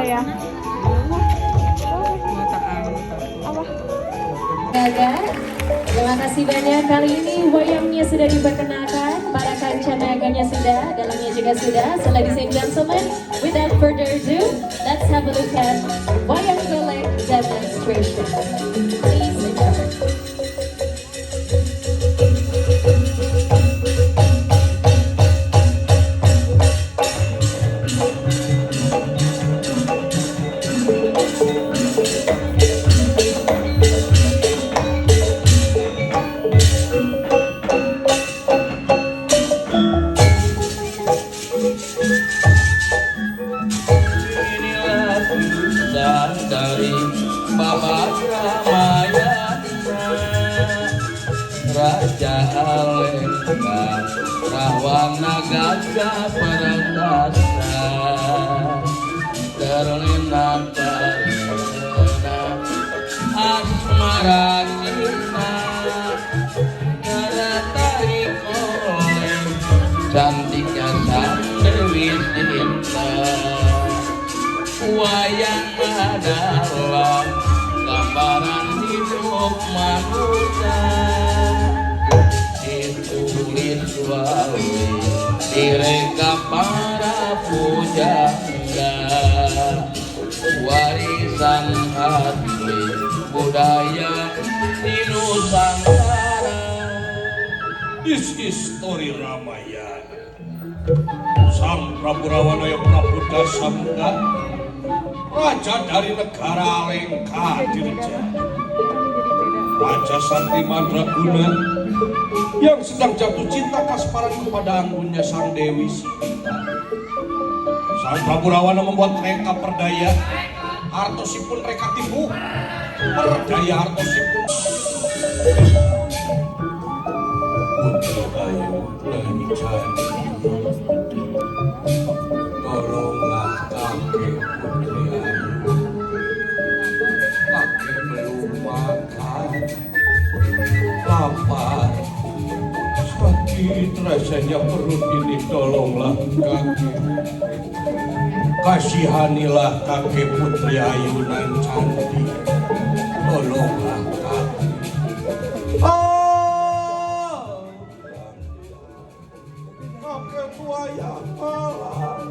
ya. Apa? Gagal. Terima kasih banyak. Kali ini wayangnya sudah diperkenalkan, para kancanaganya sudah, dalamnya juga sudah. So ladies and gentlemen, without further ado, let's have a look at wayang golek demonstration. Please enjoy. Dari Babat Ramayana, Raja Alengka Rahwana Gajah Perkasa, terlena karena asmara kita, tarik oleh cantiknya sang Dewi Sinta. Wayang adalah gambaran hidup manusia, ditulis melalui direka para pujangga, warisan asli budaya di Nusantara. This is story Ramayana. Sang Prabu Rawana yang Prabu Dasamuka, raja dari negara Alengka Dirja, Raja Sakti Mandraguna yang sedang jatuh cinta kasmaran kepada anggunnya sang Dewi Sinta. Sang Prabu Rawana membuat mereka perdaya, artosipun mereka tipu, perdaya artosipun. Putri Ayu Lani Candi, tolonglah kakek Putri Ayu. Kakek belum makan, lapar, sakit rasanya perut ini, tolonglah kakek. Kasihanilah kakek Putri Ayu nan Candi, tolonglah kakek. Kakek tua yang malah,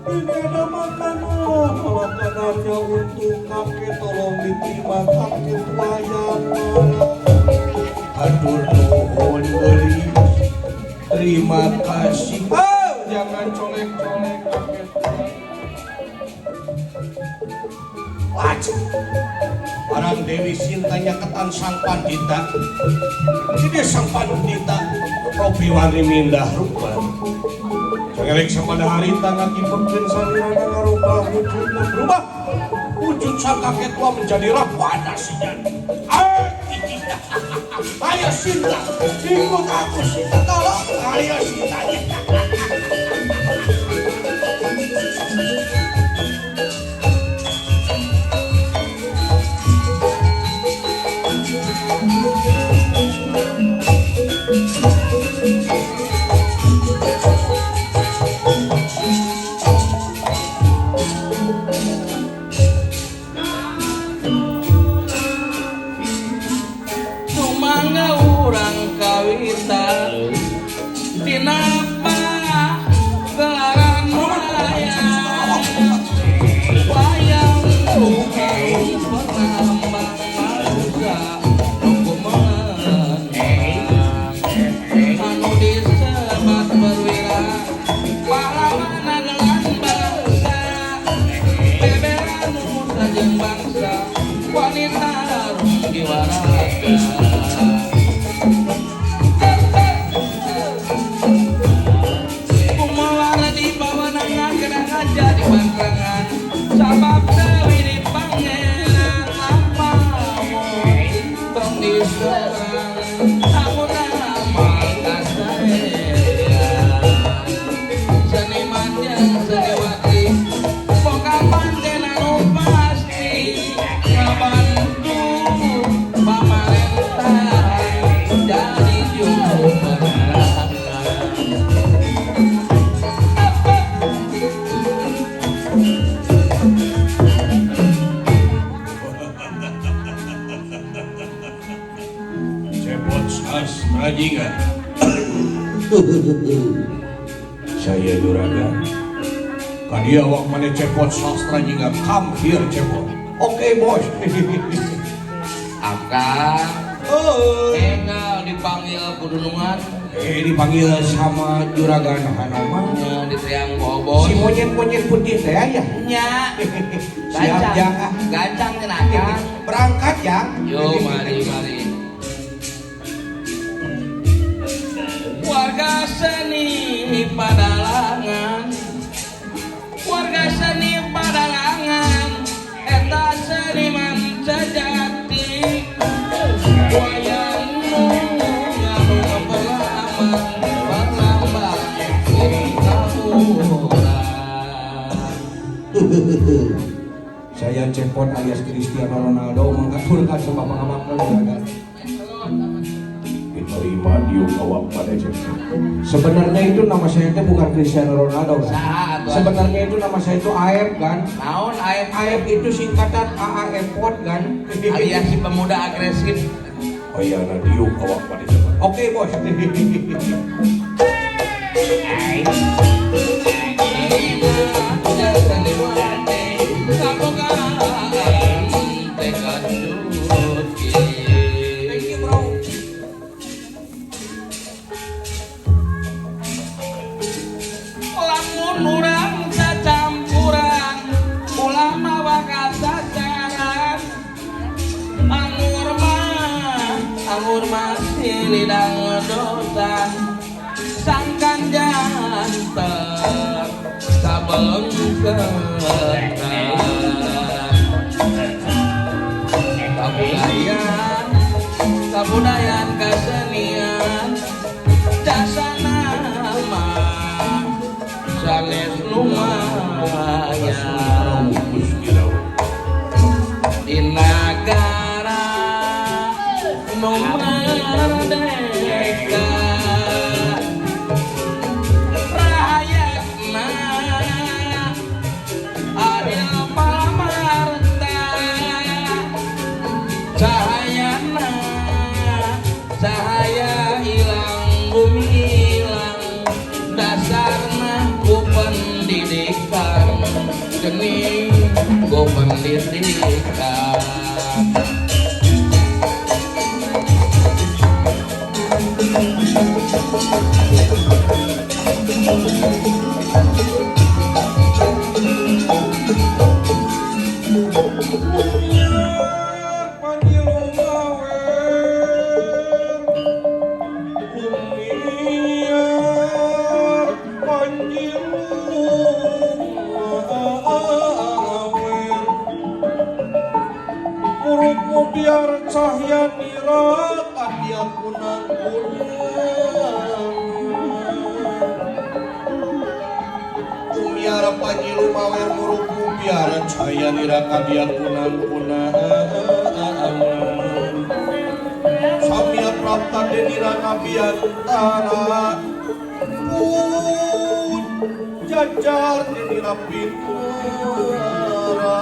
ini ada makanannya untuk kakek, tolong diterima kakek tua yang malah. Aduh nuhun gelis, terima kasih. Jangan colek-colek kakek tua. Wajib barang Dewi Sintanya ketan sang pandita, ini sang pandita Robi wani mindah rupa. Jangan sama hari tangan dipekin salirana ngarubah wujudnya, berubah wujud sang kakek tua menjadi Rahwana Sinta. Ayo Sinta, ikut aku Sinta, tolong ayo Sintanya. Sumangga urang kawita dina jingan. Saya juragan. Kadia awak mana cepot sastra jingan. Come here cepot. Oke bos. Akang Oh. tinggal dipanggil kudunungan Dipanggil sama juragan Hanoman. di Triang Bobon. Si monyet-monyet putih teh ya. Nya Siap Jang. gancang tenaga. Berangkat Jang. Yo mari warga seni Padalangan, warga seni Padalangan, eta seniman sejati, wayang nu nganu pengalaman penambang ing kamuran. Saya Cepot alias Cristiano Ronaldo mengaturkan sama pengamakna juragan. Diterima diuk awak pada Cepot. Sebenarnya itu nama saya itu bukan Cristiano Ronaldo kan? Saha atuh? Sebenarnya itu nama saya itu Aep kan? Naon aep Aep itu singkatan AAEPOT kan? alias si pemuda agresif. Oh iya, nah diuk awak pada Cepot. Oke bos. Thank you bro. Lamun urang cacampuran ulah mawa kasasaran anggur mah silidang dosan sangkan janten sabengkeun kabudayaan kesenian jasa nama sanes lumayan di negara nu merdeka rakyatna adil palamarta cahayana cahaya hilang bumi hilang dasarna ku pendidikan geni ku pendidikan. Biar cahaya nira kadia kunang-kunang Tumiara panjilu mawer muruku biar cahaya nira kadia kunang-kunang Samia prapta denira kabiantara pun jajar denira pinara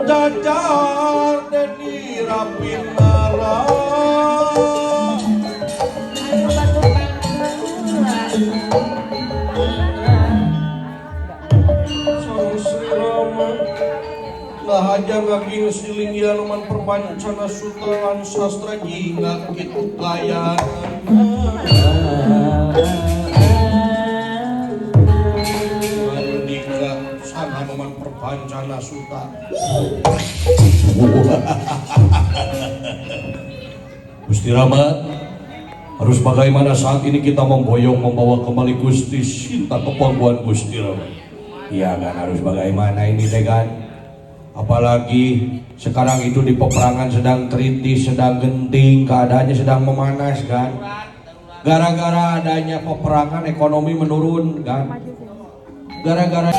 jajar deni rapinara Sang Sri Rama lahaja ngaging silinggian man perpancana sutaan sastra jingga kitu kayan Hanoman perpancana suta. Gusti Rama, harus bagaimana saat ini kita memboyong membawa kembali Gusti Sinta ke pangkuan Gusti Rama? Ya kan harus bagaimana ini teh kan? Apalagi sekarang itu di peperangan sedang kritis, sedang genting, keadaannya sedang memanas kan? Gara-gara adanya peperangan ekonomi menurun kan? Gara-gara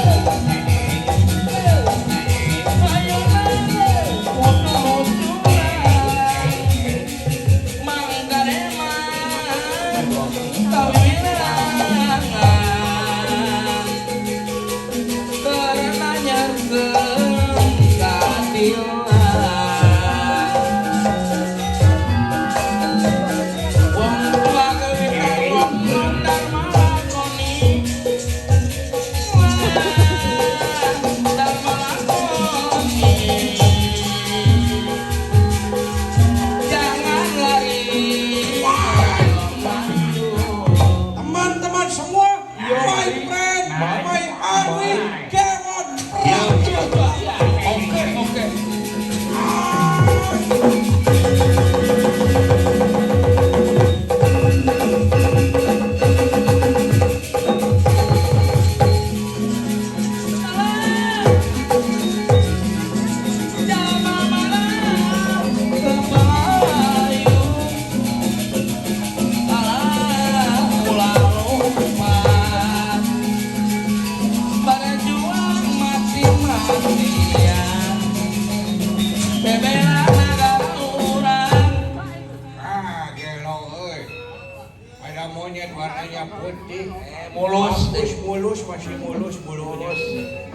monyet warnanya putih. Mulus. Mulus, masih mulus bulunya.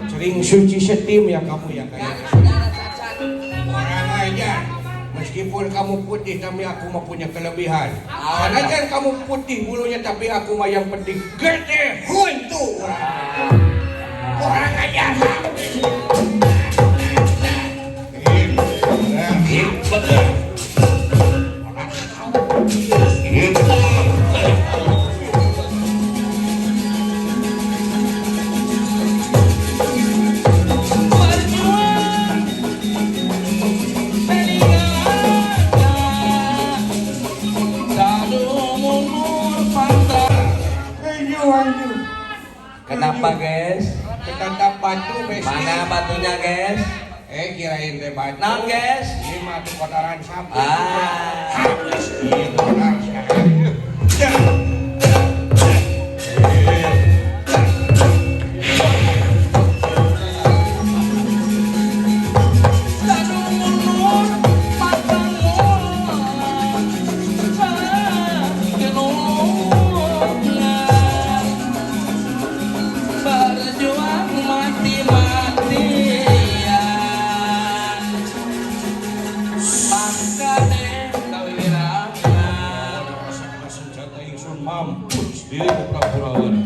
Sering suci setim ya kamu ya kayak. Orang aja. Meskipun kamu putih tapi aku mah punya kelebihan. Karena kan kamu putih bulunya tapi aku mah yang penting gede huntu. Orang aja. Kenapa guys? Ketangkap batu besi. Mana batunya guys? Kirain teh batu. Naon guys? Ini mah tuh kotoran sapi. Ah. Ini kotoran sapi. Ya. Berjuang mati-matian, makanya kewirangan. Senjata ingsun mampus diri Prapurawan.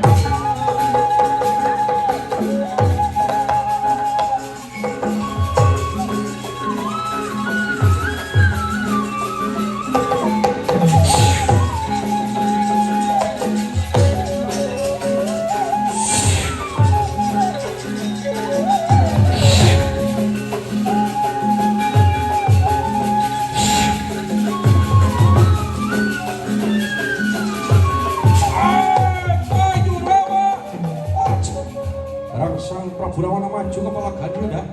Rangsang Praburawana maju kepala Garuda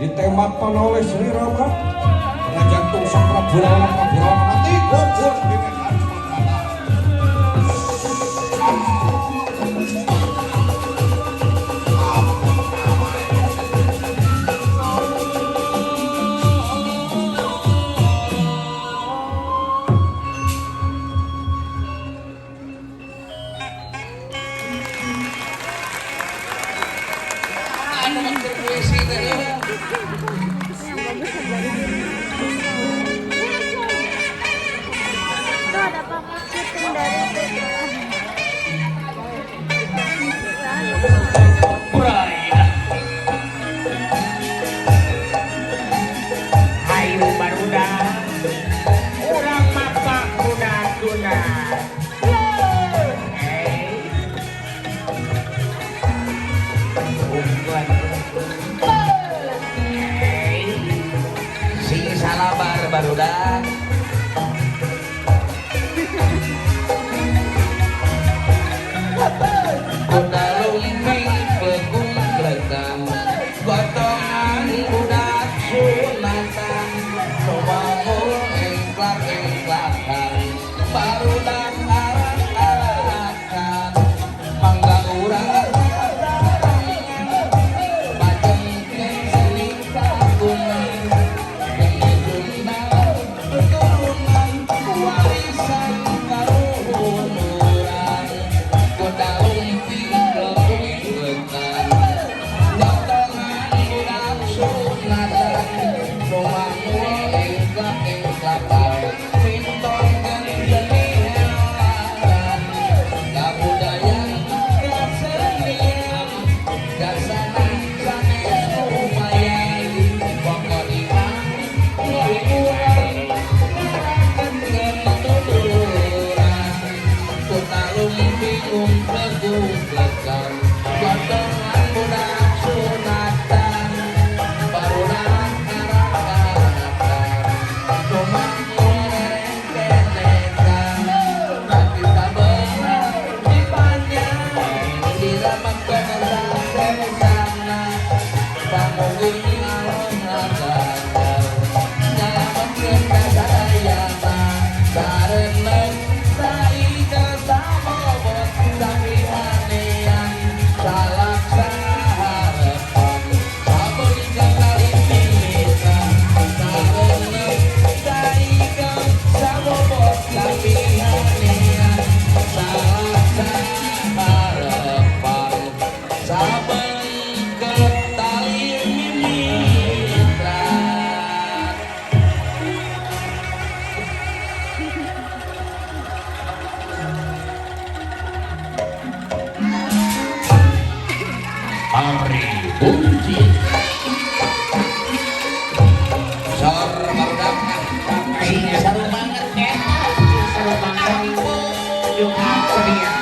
ditembakkan oleh Sri Rama. Dengan jantung sang Praburawana mati gugur dengan harus mengkalah. Anu berpuisi teh. Itu ada pamit syuting dari Puraya. Hayu baruda urang mapa kuda tuna ungguan Si salabar barudak. Kuda lumping pegung gelegang, gotongan budak sunatan, sobangun engklak-engklakan, barudak arak-arakan, mangga urang bajeng kening kagungan, kenyunan keturunan warisan kaluhur urang. Kuda lumping leung-leungan, gotongan budak sunatan, sobangun engklak-engklakan, pintongkeun jenis helaran, kabudayan kasenian, gasana sanes lumayan, pokok imah luhuran, ngarakeun tuturan. Kuda lumping umpleg-uplegan, gotongan budak sunatan, barudak arak-arakan, sumangun ngereng-kenekan, hati sabeuna dipanjang, diramakeun sasana, pamunggung alon ngagandar, nyalametkeun kasadayana, sareuneuh sai kasamobot, sapihanean, salaksana harepan, Hari Bunci. Sor barudak seru banget ya. Seru banget. Yung Korea.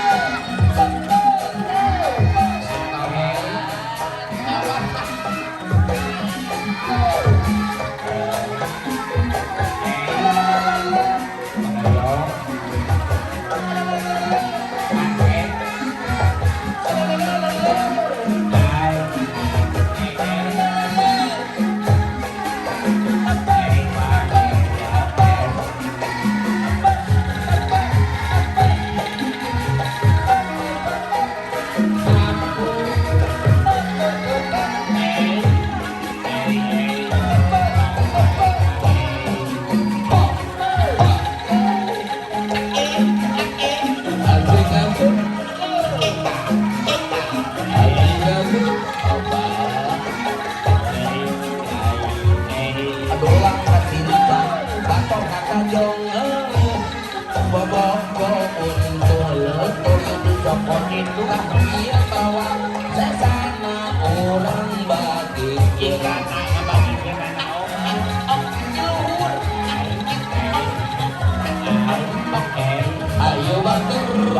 Ayo batur.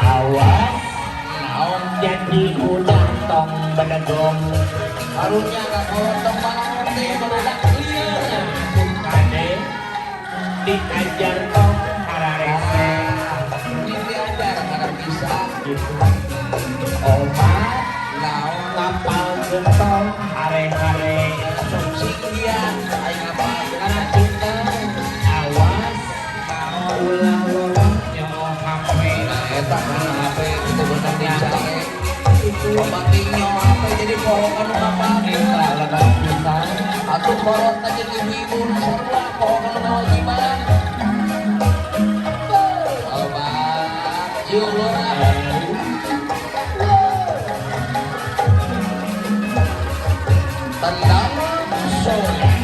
Awas, naon jadi udah tong bedegong. Harunya gak potong malam teh barudak liar. Ade diajar tong hararese. Ini diajar karena bisa. Gitu. Obat Naon ngapal gentong hare-hare. sing dia aing apa Karena cinta awas ulah lolong nyoh HP. nah eta kana HP itu bener bisa pematingnya HP jadi pohon apa Kita lebat kita atuh korot aja di ibu sarua pohon kewajiban obat yuk lurah tendang sore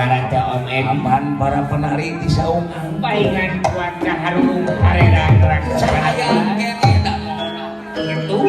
Saudara teh Om Edi aman para penari di saungan palingan kuat kaharung karena gerak saya kene da itu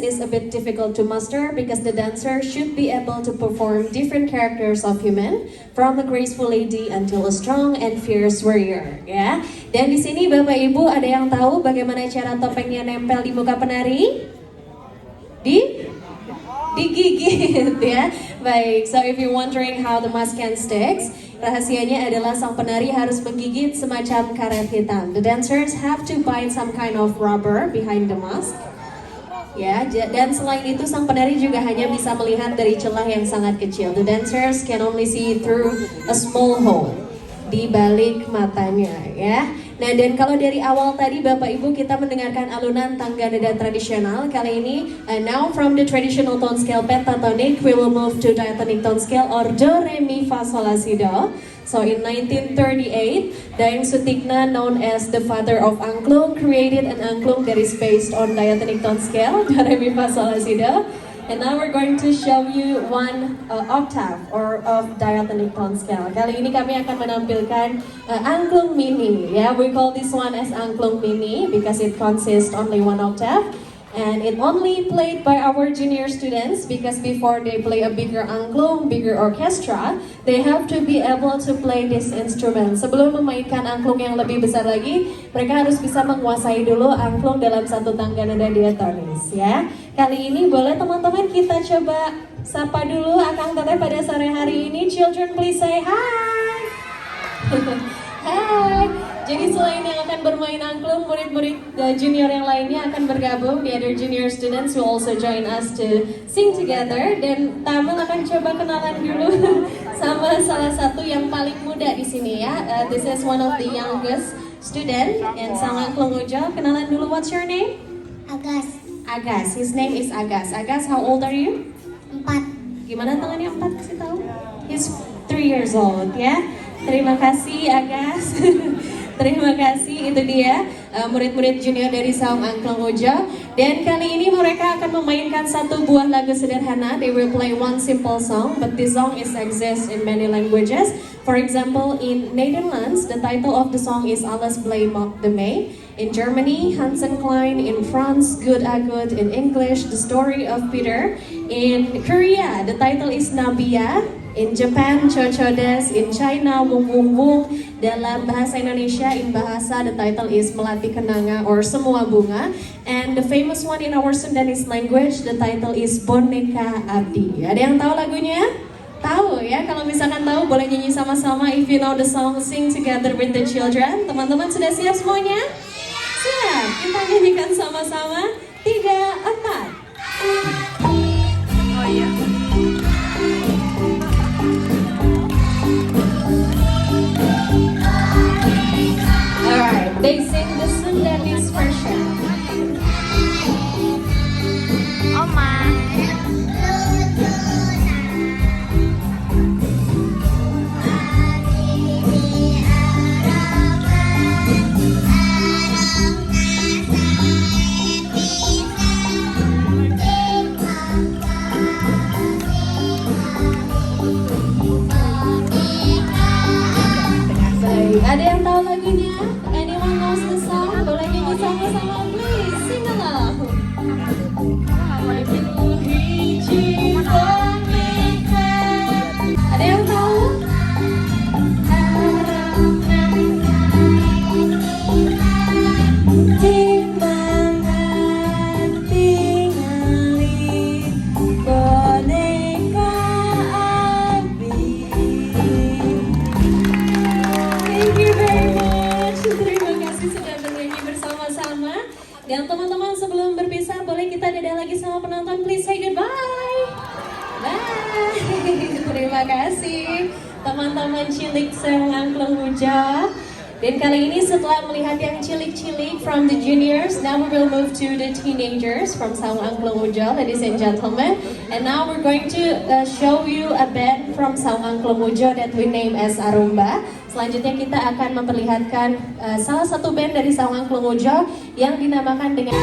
is a bit difficult to master because the dancer should be able to perform different characters of human, from a graceful lady until a strong and fierce warrior. Ya. Dan di sini Bapak Ibu ada yang tahu bagaimana cara topengnya nempel di muka penari? Digigit ya. Baik, so if you're wondering how the mask can sticks, rahasianya adalah sang penari harus menggigit semacam karet hitam. The dancers have to bind some kind of rubber behind the mask. Ya, dan selain itu sang penari juga hanya bisa melihat dari celah yang sangat kecil. The dancers can only see through a small hole di balik matanya ya. Nah, dan kalau dari awal tadi Bapak Ibu kita mendengarkan alunan tangga nada tradisional, kali ini now from the traditional tone scale pentatonic we will move to diatonic tone scale or do re mi fa sol la si do. So in 1938, Daeng Sutikna, known as the father of angklung, created an angklung that is based on diatonic tone scale do re mi fa sol la si do. And now we're going to show you one octave or of diatonic tone scale. Kali ini kami akan menampilkan angklung mini. Yeah, we call this one as angklung mini because it consists only one octave. And it only played by our junior students because before they play a bigger angklung, bigger orchestra, they have to be able to play this instrument. Sebelum memainkan angklung yang lebih besar lagi, mereka harus bisa menguasai dulu angklung dalam satu tangga nada diatonis ya. Kali ini boleh teman-teman kita coba sapa dulu Akang Teteh pada sore hari ini. Children please say hi. Hai. Jadi selain yang akan bermain angklung, murid-murid junior yang lainnya akan bergabung. The other junior students will also join us to sing together. Dan Tamil akan coba kenalan dulu sama salah satu yang paling muda di sini ya. This is one of the youngest student in Sang Angklung Ujo. Kenalan dulu, what's your name? Agas. Agas, his name is Agas. Agas, how old are you? 4. Gimana tangannya 4, kasih tahu? He's 3 years old ya. Terima kasih Agas. Terima kasih, itu dia murid-murid junior dari Saung Angklung Ujo. Dan kali ini mereka akan memainkan satu buah lagu sederhana. They will play one simple song, but this song is exists in many languages. For example, in Netherlands, the title of the song is Alles Blij Maakt de Mee. In Germany, Hansen Klein. In France, Good a Good. In English, The Story of Peter. In Korea, the title is Nabia. In Japan, Chochodes. In China, Wung Wung Wung. Dalam bahasa Indonesia, in bahasa, the title is Melati Kenanga or Semua Bunga. And the famous one in our Sundanese language, the title is Boneka Abdi. Ada yang tahu lagunya? Tahu ya, kalau misalkan tahu boleh nyanyi sama-sama. If you know the song, sing together with the children. Teman-teman sudah siap semuanya? Siap, kita nyanyikan sama-sama. 3, 4. Oh iya. Alright, they sing the Sundanese version. Oma. Ada yang tahu lagunya? Anyone knows the song? Boleh nyanyi sama-sama, please sing along. Ada yang tahu? Dan teman-teman sebelum berpisah boleh kita dadah lagi sama penonton, please say goodbye. Bye. Terima kasih teman-teman cilik Saung Angklung Ujo. Dan kali ini setelah melihat yang cilik-cilik from the juniors, now we will move to the teenagers from Saung Angklung Ujo, ladies and gentlemen. And now we're going to show you a band from Saung Angklung Ujo that we name as Arumba. Selanjutnya kita akan memperlihatkan salah satu band dari Saung Angklung Ujo yang dinamakan dengan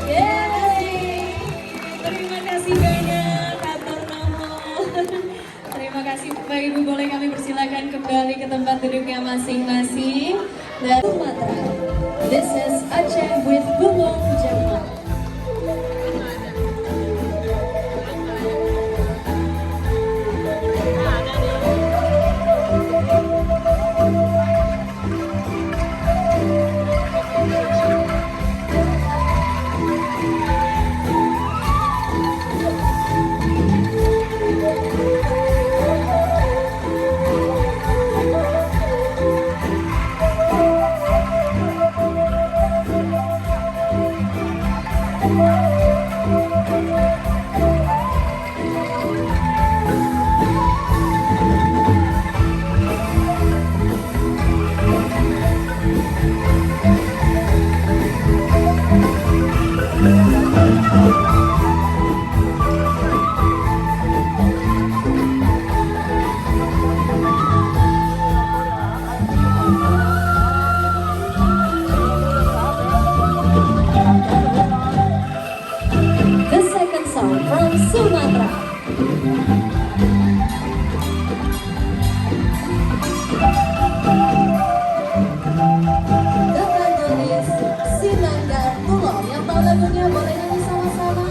Yeay. Terima kasih banyak Kantor Nomor. Terima kasih Bapak Ibu, boleh kami persilakan kembali ke tempat duduknya masing-masing. Dan Sumatera, this is Aceh with Gumong Jamal. The second song from Sumatra. The title is Sinanggar Tulor. Yang tahu lagunya boleh nyanyi sama-sama.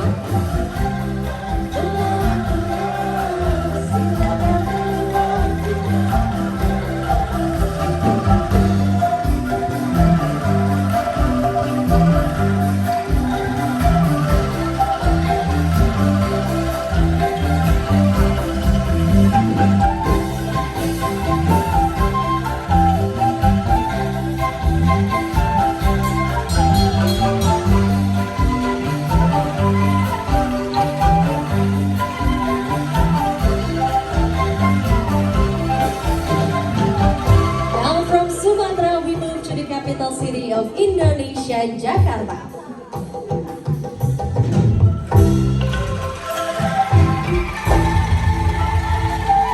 Now from Sumatra we move to the capital city of Indonesia, Jakarta.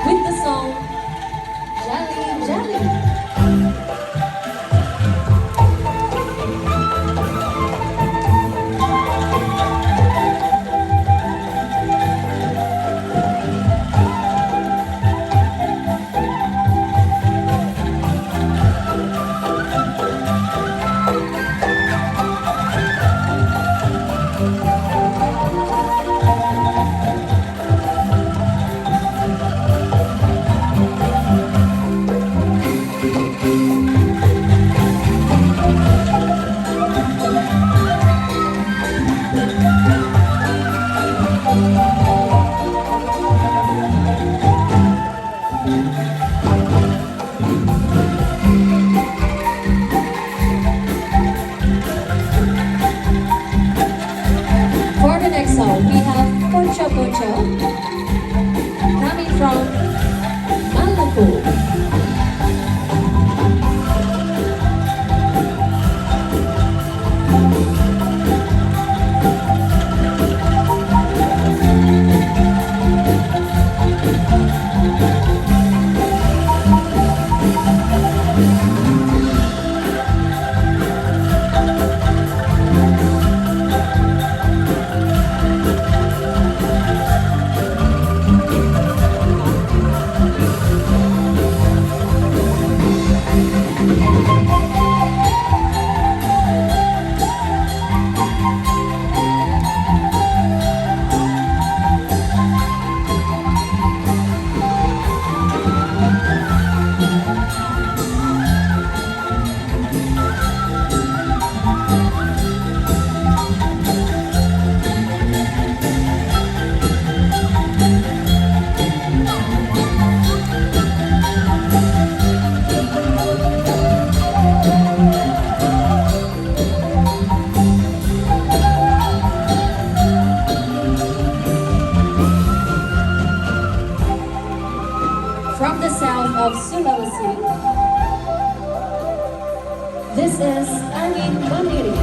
With the song Jali Jali. For the next song, we have Poco Poco coming from Maluku. From the south of Sulawesi, this is Angin Mandiri.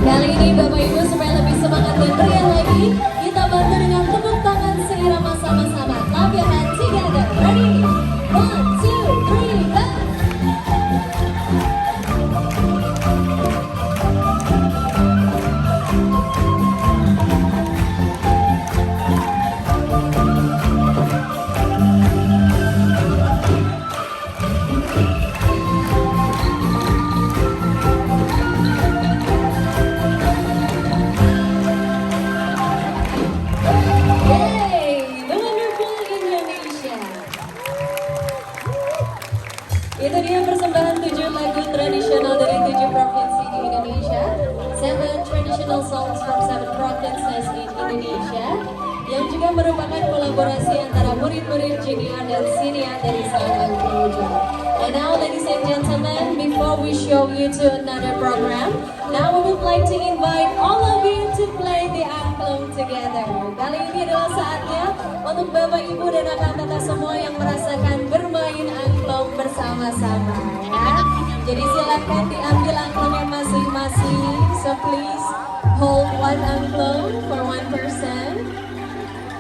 Kali ini Bapak Ibu supaya lebih semangat dan meriah lagi, kita bantu dengan tepuk tangan seirama sama-sama. Clap your hands together. Ready? 1, 2, 3, go! Yay! The wonderful Indonesia. Itu dia persembahan 7 lagu tradisional dari 7 provinsi di Indonesia. 7 traditional songs from 7 provinces in Indonesia. Yang juga merupakan kolaborasi antara murid-murid junior dan senior dari Sahabat Pemuda. And now ladies and gentlemen, before we show you to another program, now we would like to invite all of you to play the angklung together. Kali ini adalah saatnya untuk Bapak, Ibu, dan kakak-kakak semua yang merasakan bermain angklung bersama-sama ya. Jadi silakan diambil angklungnya masing-masing. So please hold one angklung for one person.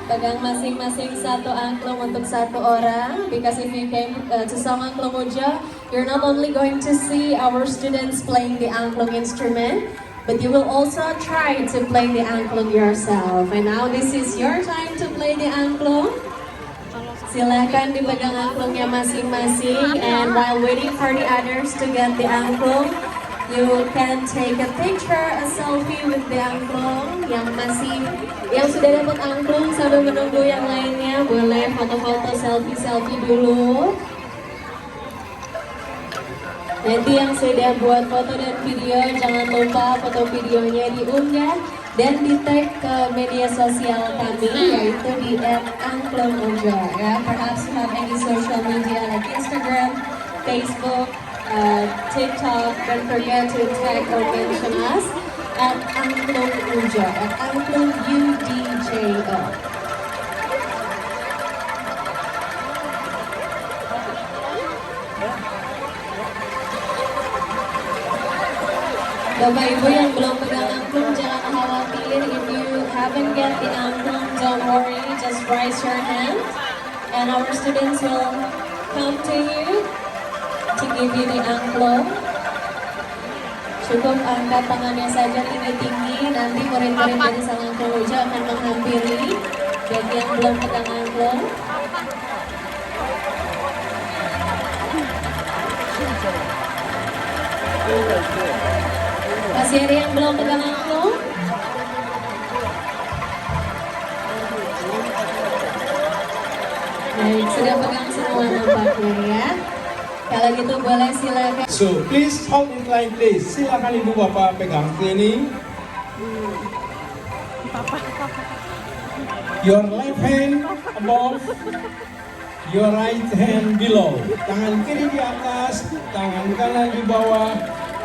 Pegang masing-masing satu angklung untuk satu orang. Because if you came to Song Angklung Ujo, you're not only going to see our students playing the angklung instrument, but you will also try to play the angklung yourself. And now this is your time to play the angklung. Silakan dipegang angklungnya masing-masing. And while waiting for the others to get the angklung, you can take a picture, a selfie with the angklung. Yang sudah dapat angklung sambil menunggu yang lainnya, boleh foto-foto, selfie dulu. Nanti yang sudah buat foto dan video, jangan lupa foto videonya diunggah dan di-tag ke media sosial kami, yaitu di @angklungujo ya. Perhaps you have any social media like Instagram, Facebook, TikTok. Don't forget to tag or mention us @angklungujo, @angklungudjo. Bapak Ibu yang belum pegang angklung, jangan khawatir. If you haven't get the angklung, don't worry, just raise your hand and our students will come to you to give you the angklung. Cukup angkat tangannya saja tinggi-tinggi, nanti murid-murid dari Sang Angklung Ujo akan menghampiri bagi yang belum pegang angklung. Masih ada yang belum pegang angklung? Baik, sudah pegang semua nampaknya ya. Kalau gitu boleh silakan. So please hold it like this. Silakan ibu bapak pegang ini. Your left hand above, your right hand below. Tangan kiri di atas, tangan kanan di bawah,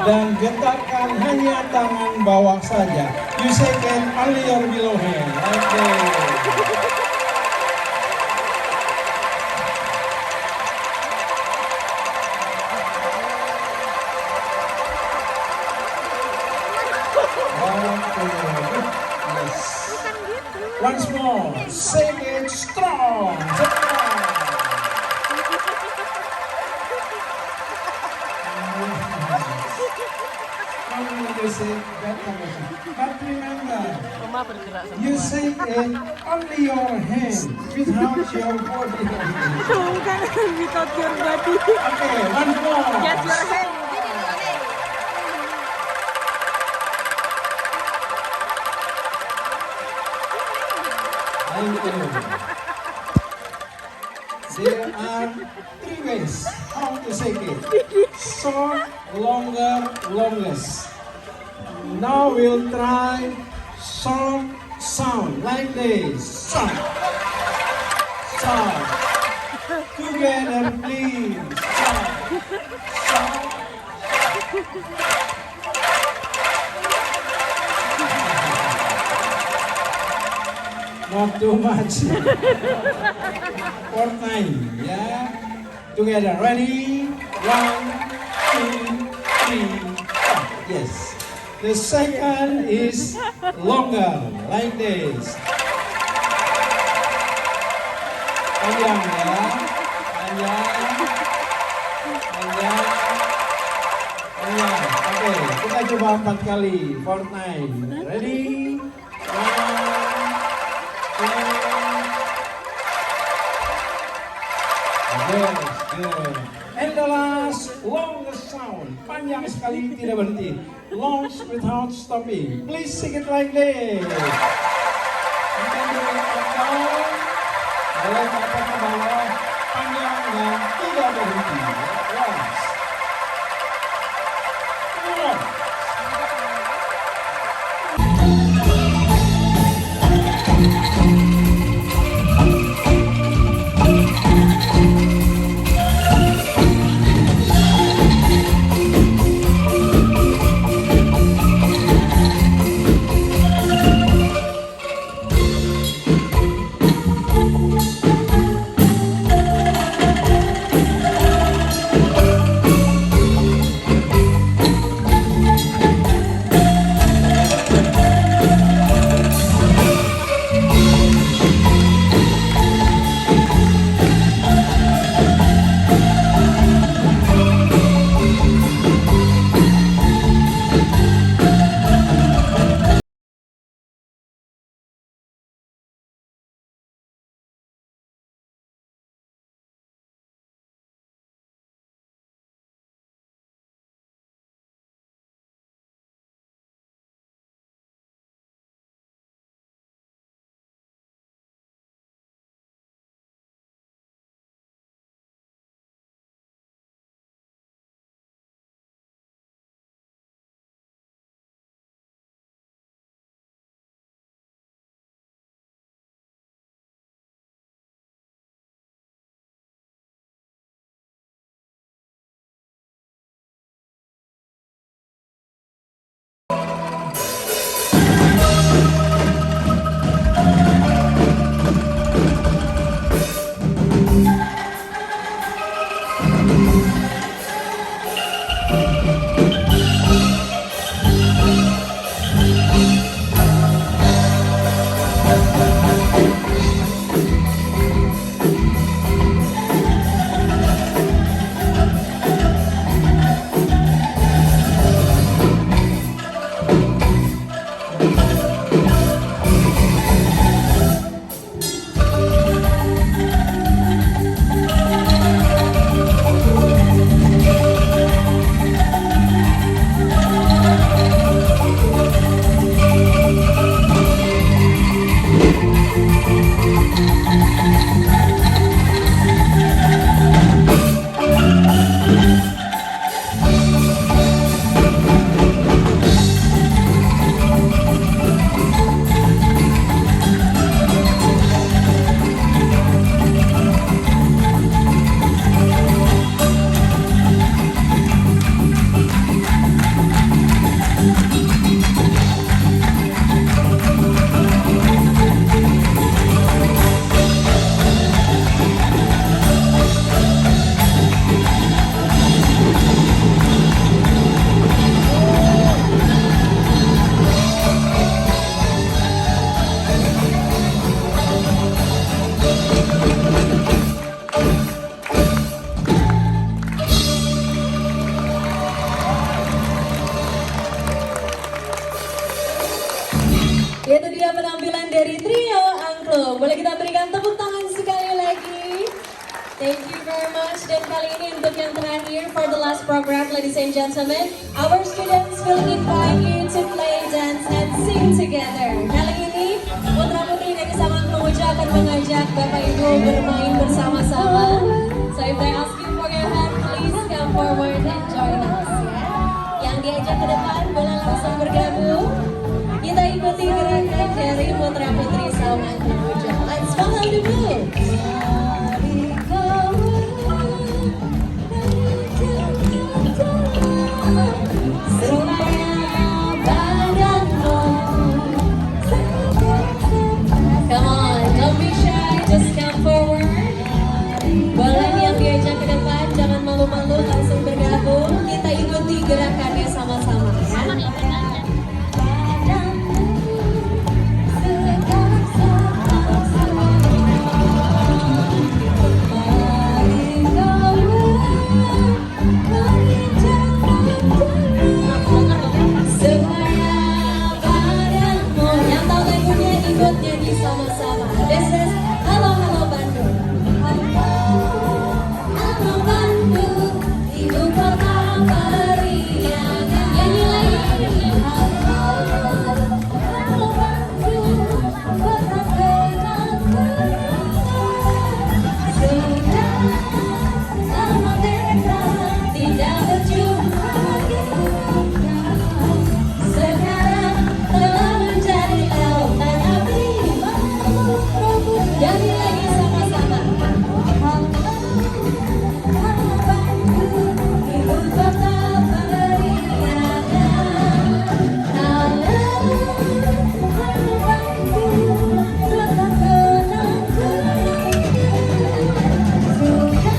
dan getarkan hanya tangan bawah saja. You second only your below hand. Okay. Yes. Once more, sing it strong. they say better version. But remember, you say it only your hand without your body. Without your body. Okay, one more. Just your hand. Thank you. There are three ways how to say it. Short, longer, longest. Now we'll try short sound like this. Short. Short. Together please. Short. Short. Not too much. Four time, yeah. Together, ready? 1, 2, 3, 4. Yes. The second is longer, like this. Panjang ya, panjang, panjang, panjang. Oke, kita coba 4 kali. 4 time. Ready? 1, 2. Yes, good. And the last, longest sound. Panjang sekali, tidak berhenti. Long without stopping. Please sing it like this. You can do it up down. Boleh ke atas ke bawah. Panjang dan tidak berhenti. Yes. Long. Boleh kita berikan tepuk tangan sekali lagi. Thank you very much. Dan kali ini untuk yang terakhir, for the last program, ladies and gentlemen, our students will invite you to play, dance, and sing together. Kali ini, putra putri dari Saman Pemuja akan mengajak Bapak Ibu bermain bersama-sama. So if I ask you for your hand, please come forward and join us. Ya. Yang diajak ke depan, boleh langsung bergabung. Kita ikuti gerakan dari putra putri Saman Pemuja. Let's follow the move. Come on, don't be shy, just come forward. Boleh yang diajak ke depan, jangan malu-malu, langsung bergabung. Kita ikuti gerakannya sama-sama ya. Yang tahu lagunya ikut nyanyi sama-sama. This is Halo Halo Bandung. Halo Bandung, ibu kota periangan. Nyanyi lagi. Halo Bandung, kota kenangan. Sudah lama kita tidak berjumpa. Sekarang telah menjadi lautan api. Nyanyi lagi sama-sama. Ibu kota periangan. Halo, halo Bandung, kota kenangan. Sudah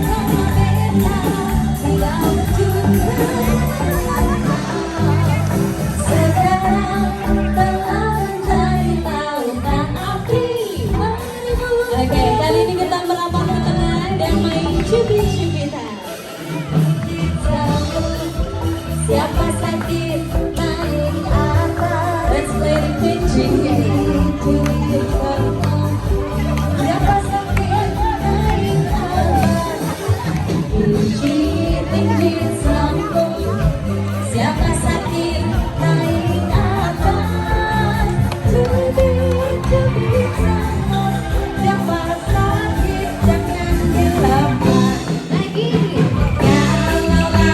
lama kita tidak berjumpa. Sekarang telah menjadi lautan api. Oke, kali ini kita merapat ke tengah dan main cubit-cubitan. Siapa sakit naik atas. Let's play the pitching game. Siapa sakit naik atas. Tinggi sambung. Siapa sakit naik atas. Cubit-cubit sambung. Siapa sakit jangan dilepas. Lagi. Kalau ada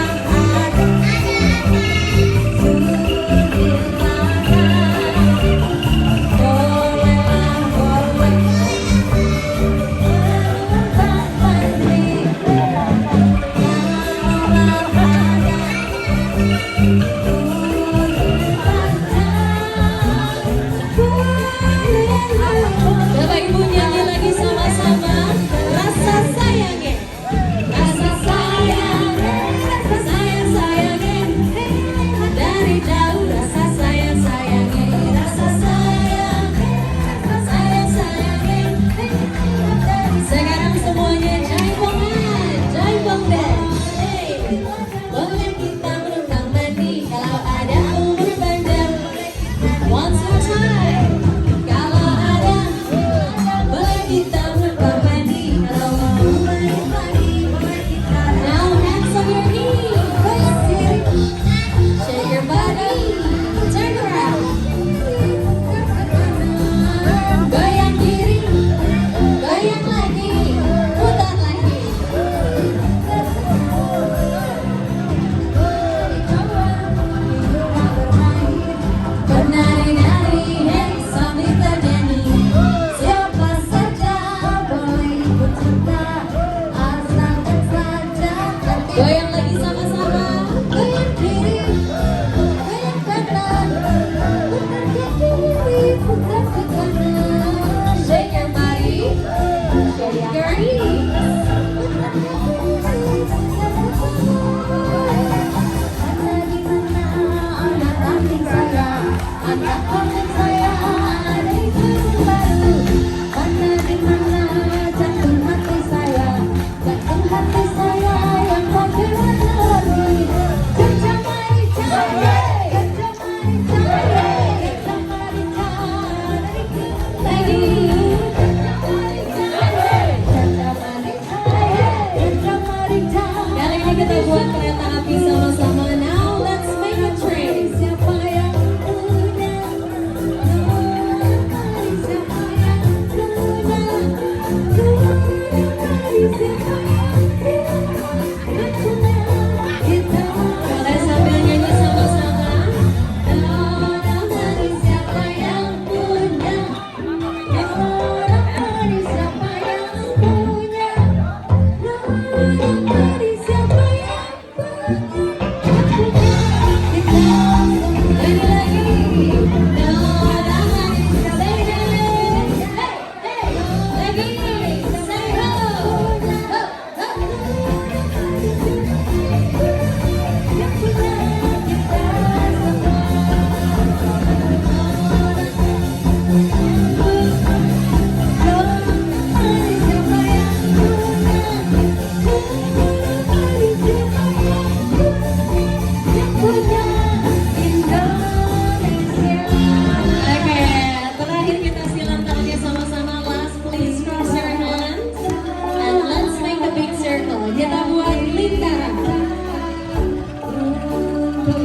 Baik,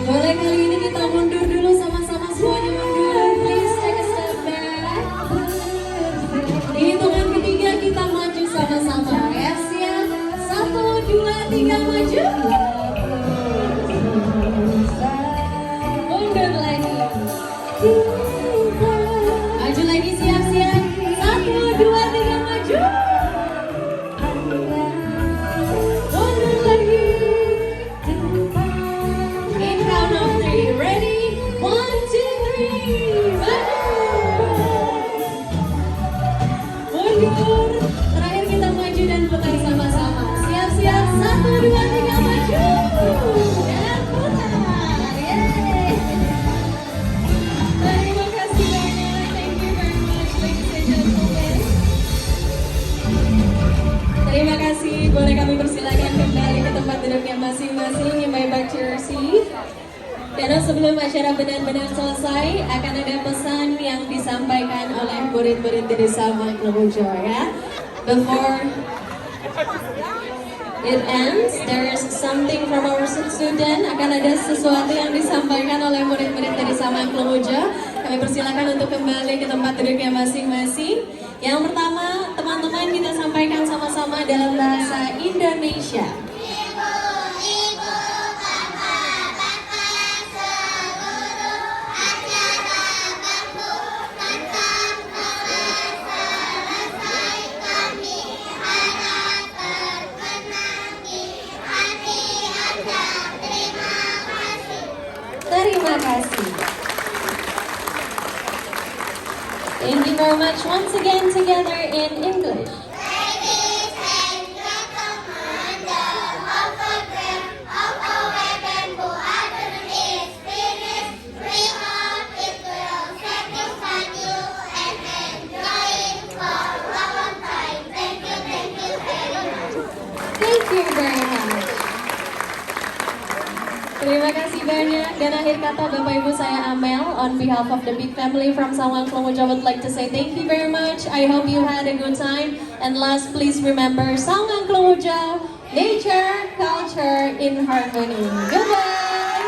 boleh kali ini kita mundur dulu sama-sama semuanya mundur. Please take a step back. Di hitungan ketiga kita maju sama-sama ya, siap? 1, 2, 3 maju. Mundur lagi. Maju lagi, siap-siap. 1, 2, 3 maju. Mundur lagi. In count of 3, ready? 1, 2, 3, maju. Mundur. Terakhir kita maju dan putar sama-sama. Siap-siap. 1, 2, 3 maju. Dan putar. Yeay. Terima kasih banyak. Thank you very much, ladies and gentlemen. Terima kasih. Boleh kami persilakan kembali ke tempat duduknya masing-masing. You may back to your seat. Karena sebelum acara benar-benar selesai, akan ada pesan yang disampaikan oleh murid-murid dari Sahabat Klemujo ya. Before it ends, there is something from our student. Akan ada sesuatu yang disampaikan oleh murid-murid dari Sahabat Klemujo. Kami persilakan untuk kembali ke tempat duduknya masing-masing. Yang pertama, teman-teman kita sampaikan sama-sama dalam bahasa Indonesia. Ibu-ibu, bapak-bapak, seluruh acara bangku tetap selesai kami harap terkenang di hati Anda. Terima kasih. Terima kasih. Thank you very much. Once again together in English. Ladies and gentlemen, the program of our bamboo afternoon is finished. We hope it will satisfy you and enjoy it for a long time. Thank you very much. Thank you very much. Terima kasih banyak. Dan akhir kata Bapak Ibu, saya Amel on behalf of the big family from Sawangan Klemujo would like to say thank you very much. I hope you had a good time. And last, please remember Sawangan Klemujo, nature, culture in harmony. Goodbye.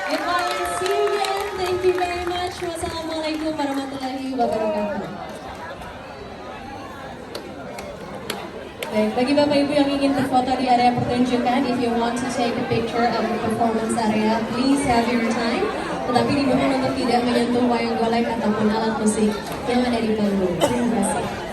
Goodbye. See you again. Thank you very much. Wassalamualaikum warahmatullahi wabarakatuh. Baik, bagi Bapak Ibu yang ingin berfoto di area pertunjukan, if you want to take a picture of the performance area, please have your time. Tetapi dimohon untuk tidak menyentuh wayang golek ataupun alat musik yang ada di panggung. Terima kasih.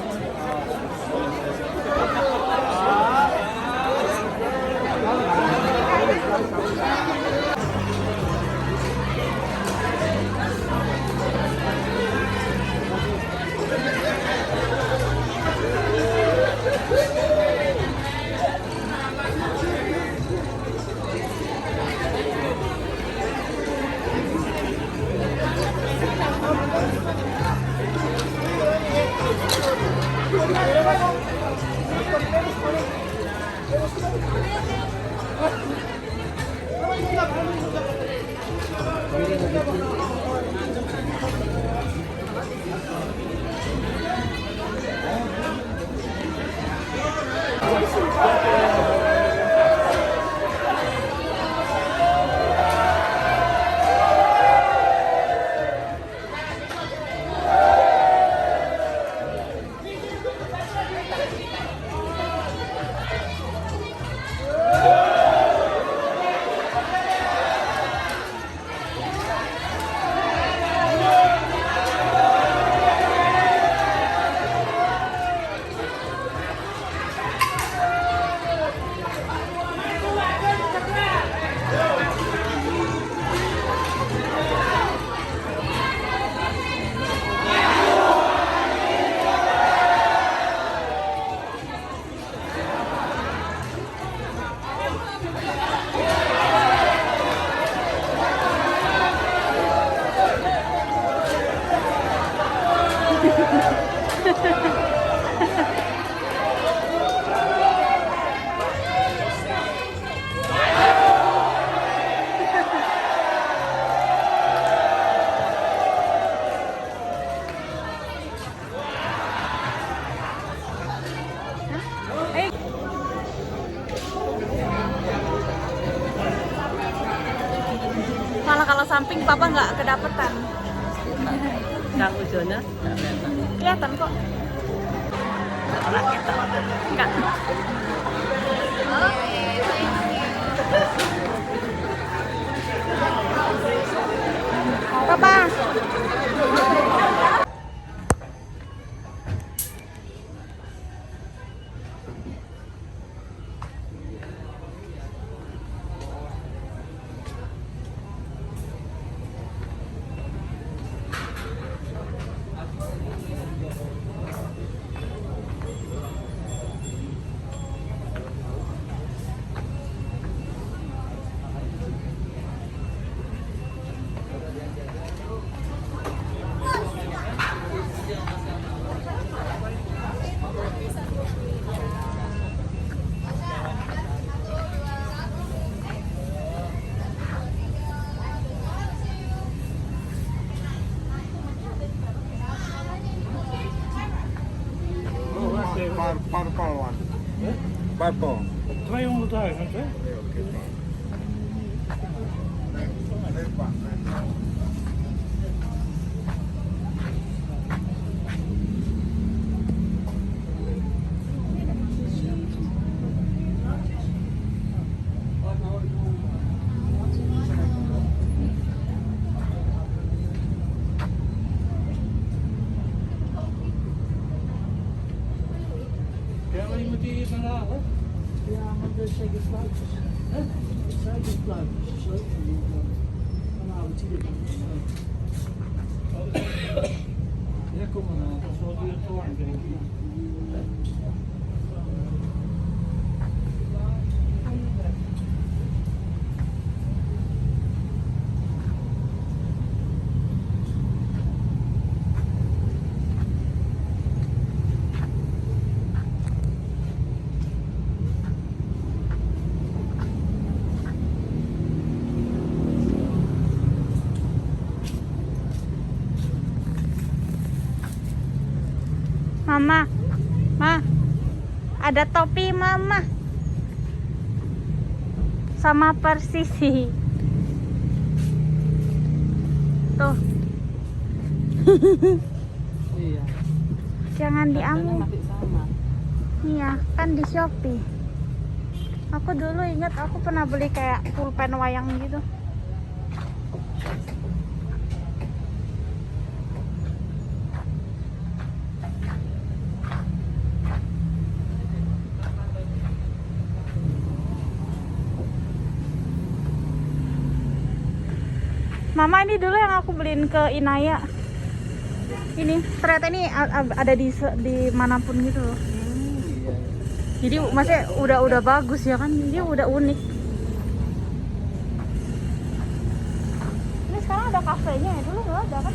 kamar samping papa nggak kedapetan. Kang Ujonya Kelihatan kok. Enggak. Papa. Purple one. Purple. 200.000, hè? Ja, maar je moet die even halen. Ja, maar dat zijn de sluiters. Hè? Dat zijn de sluiters. De sleutel die dan halen we hier dan. Ja, kom maar aan. Dat is wel duur te lang, denk ik. Mama, Ma, ada topi Mama sama Persisi. Tuh. iya. Jangan diambil. Masih sama. Iya, kan di Shopee. Aku dulu ingat aku pernah beli kayak pulpen wayang gitu. Mama, ini dulu yang aku beliin ke Inaya. Ini ternyata ini ada di manapun gitu loh. Iya. Jadi masih udah bagus ya kan, dia udah unik. Ini sekarang ada kafenya ya, dulu nggak ada kan?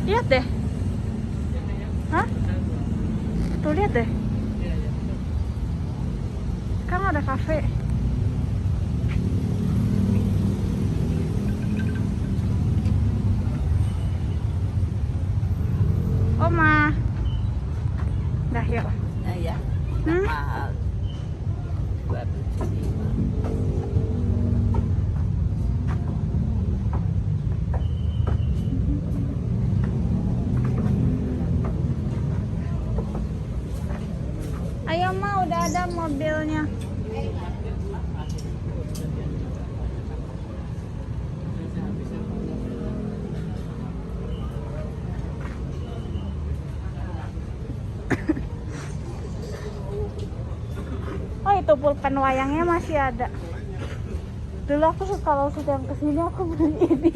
Lihat deh. Hah? Tuh lihat deh. Sekarang ada kafe. Oma. Dah yuk. Iya. Hmm? Mahal. Buat Ayo Ma, udah ada mobilnya. Oh, itu pulpen wayangnya masih ada. Dulu aku kalau sedang kesini aku beli ini.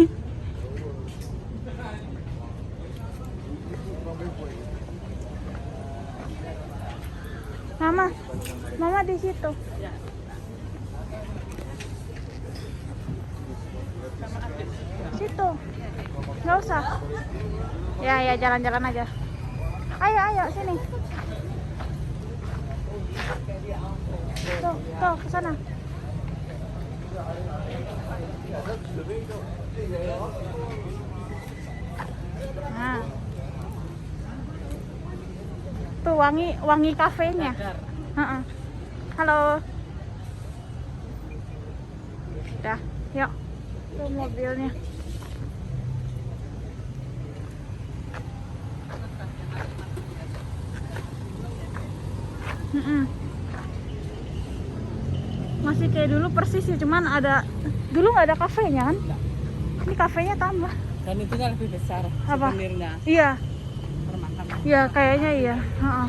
Mama di situ. Situ. Nggak usah. Ya jalan-jalan aja. Ayo sini. Tuh ke sana. Nah. Tuh wangi kafenya. Halo. Dah. Yuk, tuh mobilnya. Masih kayak dulu persis ya, cuman dulu nggak ada kafenya kan? Ini kafenya tambah. Dan itunya lebih besar. Apa? Souvenirnya. Iya, Permakaman. iya kayaknya iya. Heeh.